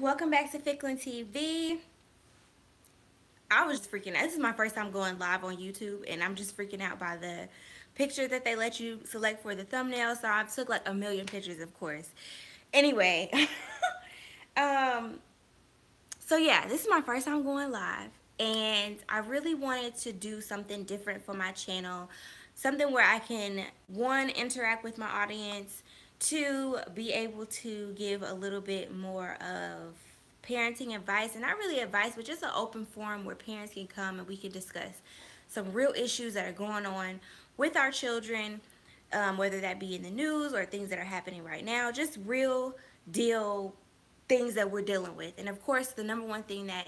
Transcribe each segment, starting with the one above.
Welcome back to Ficklin TV. I was just freaking out. This is my first time going live on YouTube, and I'm just freaking out by the picture that they let you select for the thumbnail. So I took like a million pictures, of course. Anyway, um, so yeah, this is my first time going live, and I really wanted to do something different for my channel, something where I can one interact with my audience, two be able to give a little bit more of parenting advice, and not really advice, but just an open forum where parents can come and we can discuss some real issues that are going on with our children, whether that be in the news or things that are happening right now, just real deal things that we're dealing with. And of course, the number one thing that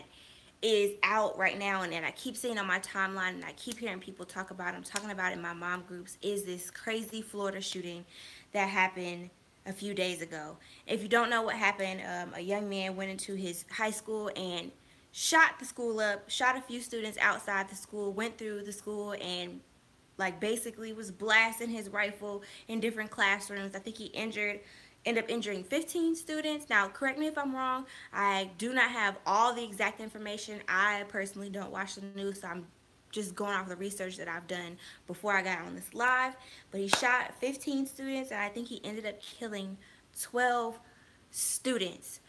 is out right now and that I keep seeing on my timeline and I keep hearing people talk about, I'm talking about in my mom groups, is this crazy Florida shooting that happened a few days ago. If you don't know what happened, a young man went into his high school and shot the school up, shot a few students outside the school, went through the school and like basically was blasting his rifle in different classrooms. I think he ended up injuring 15 students. Now, correct me if I'm wrong. I do not have all the exact information. I personally don't watch the news, so I'm just going off the research that I've done before I got on this live. But he shot 15 students, and I think he ended up killing 12 students.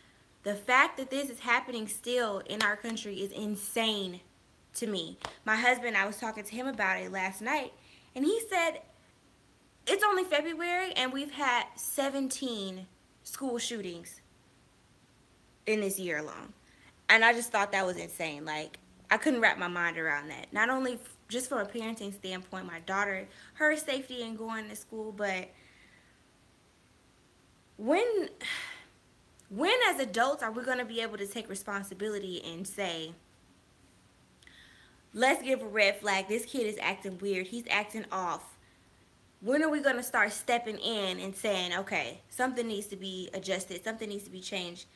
The fact that this is happening still in our country is insane to me. My husband, I was talking to him about it last night, and he said it's only February and we've had 17 school shootings in this year alone. And I just thought that was insane. Like, I couldn't wrap my mind around that. Not only just from a parenting standpoint, my daughter, her safety in going to school, but when when as adults are we going to be able to take responsibility and say, let's give a red flag, this kid is acting weird, he's acting off. When are we going to start stepping in and saying, okay, something needs to be adjusted, something needs to be changed?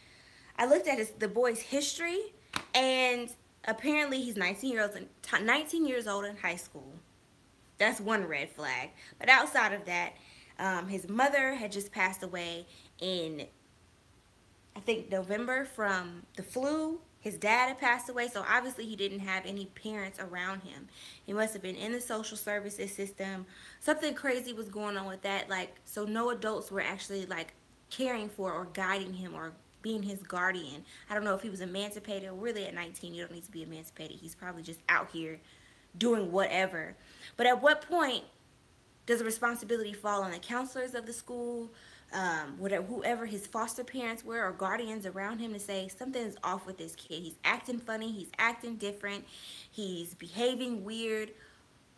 I looked at the boy's history, and apparently he's 19 years old in high school. That's one red flag. But outside of that, his mother had just passed away in, I think, November from the flu. His dad had passed away, so obviously he didn't have any parents around him. He must have been in the social services system. Something crazy was going on with that. Like, so no adults were actually like caring for or guiding him or being his guardian. I don't know if he was emancipated. Really, at 19, you don't need to be emancipated. He's probably just out here doing whatever. But at what point does the responsibility fall on the counselors of the school, whatever, whoever his foster parents were or guardians around him, to say something's off with this kid? He's acting funny, he's acting different, he's behaving weird.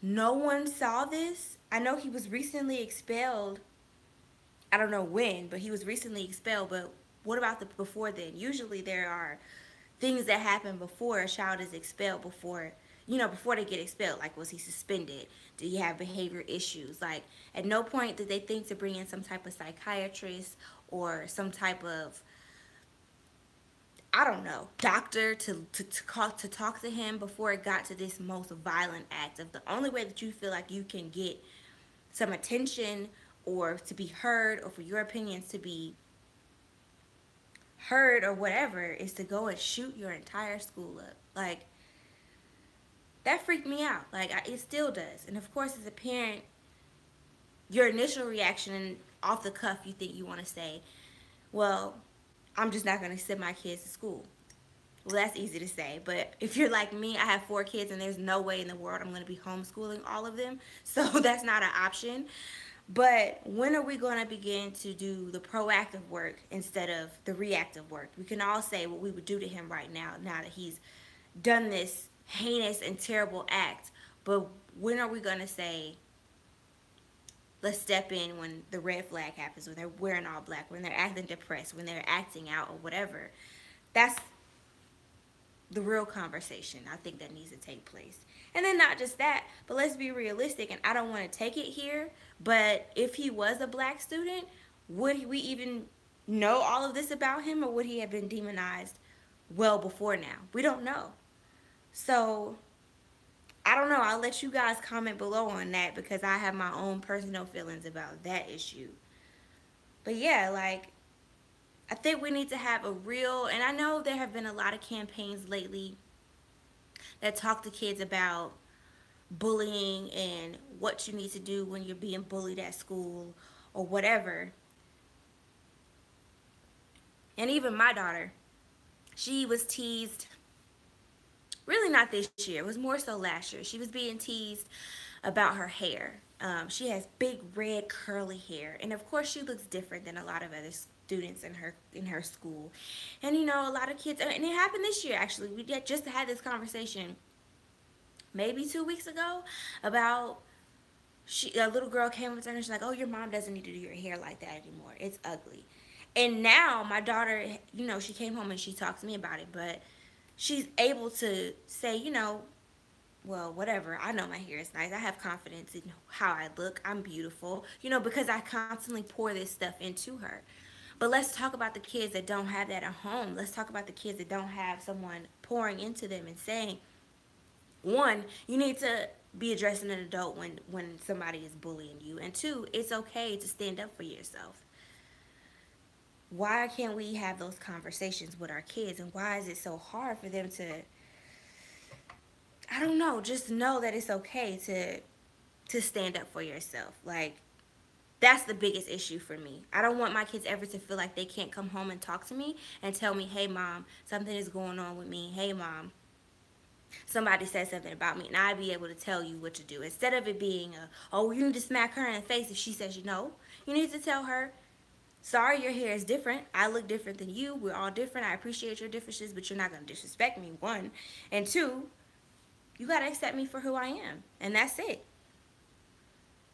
No one saw this. I know he was recently expelled. I don't know when, but he was recently expelled. But what about the before then? Usually there are things that happen before a child is expelled, before they get expelled. Like, was he suspended? Did he have behavior issues? Like, at no point did they think to bring in some type of psychiatrist or some type of, I don't know, doctor to talk to him before it got to this most violent act of the only way that you feel like you can get some attention or to be heard or for your opinions to be heard or whatever is to go and shoot your entire school up. Like, that freaked me out. Like, it still does. And of course, as a parent, your initial reaction off the cuff, you think you want to say, well, I'm just not going to send my kids to school. Well, that's easy to say, but if you're like me, I have 4 kids and there's no way in the world I'm going to be homeschooling all of them. So that's not an option. But when are we going to begin to do the proactive work instead of the reactive work? We can all say what we would do to him right now that he's done this heinous and terrible act. But when are we going to say, let's step in when the red flag happens, when they're wearing all black, when they're acting depressed, when they're acting out or whatever? That's the real conversation I think that needs to take place. And then not just that, but let's be realistic, and I don't want to take it here, but if he was a black student, would we even know all of this about him, or would he have been demonized well before now? We don't know. So I don't know. I'll let you guys comment below on that because I have my own personal feelings about that issue. But yeah, like, I think we need to have a real, and I know there have been a lot of campaigns lately that talk to kids about bullying and what you need to do when you're being bullied at school or whatever. And even my daughter, she was teased, really not this year, it was more so last year. She was being teased about her hair. She has big red curly hair, and of course she looks different than a lot of other students in her school. And you know, a lot of kids, and it happened this year actually. We just had this conversation maybe 2 weeks ago about a little girl came up to her and she's like, "Oh, your mom doesn't need to do your hair like that anymore. It's ugly." And now my daughter, you know, she came home and she talked to me about it, but she's able to say, you know, well, whatever. I know my hair is nice. I have confidence in how I look. I'm beautiful, you know, because I constantly pour this stuff into her. But let's talk about the kids that don't have that at home. Let's talk about the kids that don't have someone pouring into them and saying, one, you need to be addressing an adult when somebody is bullying you, and two, it's okay to stand up for yourself. Why can't we have those conversations with our kids, and why is it so hard for them to, I don't know, just know that it's okay to stand up for yourself? Like, that's the biggest issue for me. I don't want my kids ever to feel like they can't come home and talk to me and tell me, "Hey mom, something is going on with me. Hey mom, somebody said something about me," and I'd be able to tell you what to do. Instead of it being a, "Oh, you need to smack her in the face if she says you know." You need to tell her, "Sorry, your hair is different. I look different than you. We're all different. I appreciate your differences, but you're not going to disrespect me," one. And two, you got to accept me for who I am. And that's it.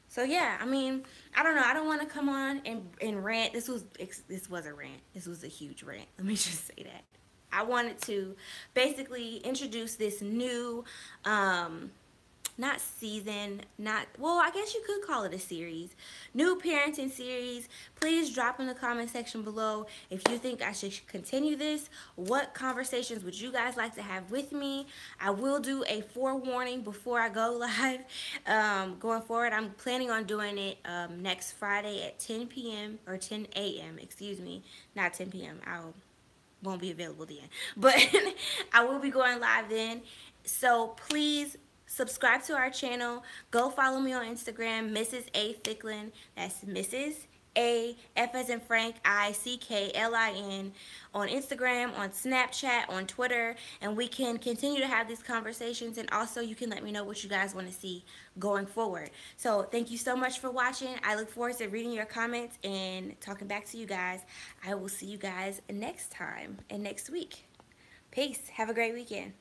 So yeah, I mean, I don't know. I don't want to come on and rant. This was a rant. This was a huge rant. Let me just say that. I wanted to basically introduce this new, not season, not, well, I guess you could call it a series, new parenting series. Please drop in the comment section below if you think I should continue this. What conversations would you guys like to have with me? I will do a forewarning before I go live. Going forward, I'm planning on doing it next Friday at 10 p.m. or 10 a.m. Excuse me, not 10 p.m. I won't be available then, but I will be going live then. So please subscribe to our channel. Go follow me on Instagram, Mrs. A Ficklin. That's Mrs. A F as in Frank ICKLIN, on Instagram, on Snapchat, on Twitter, and we can continue to have these conversations. And also, you can let me know what you guys want to see going forward. So, thank you so much for watching. I look forward to reading your comments and talking back to you guys. I will see you guys next time and next week. Peace. Have a great weekend.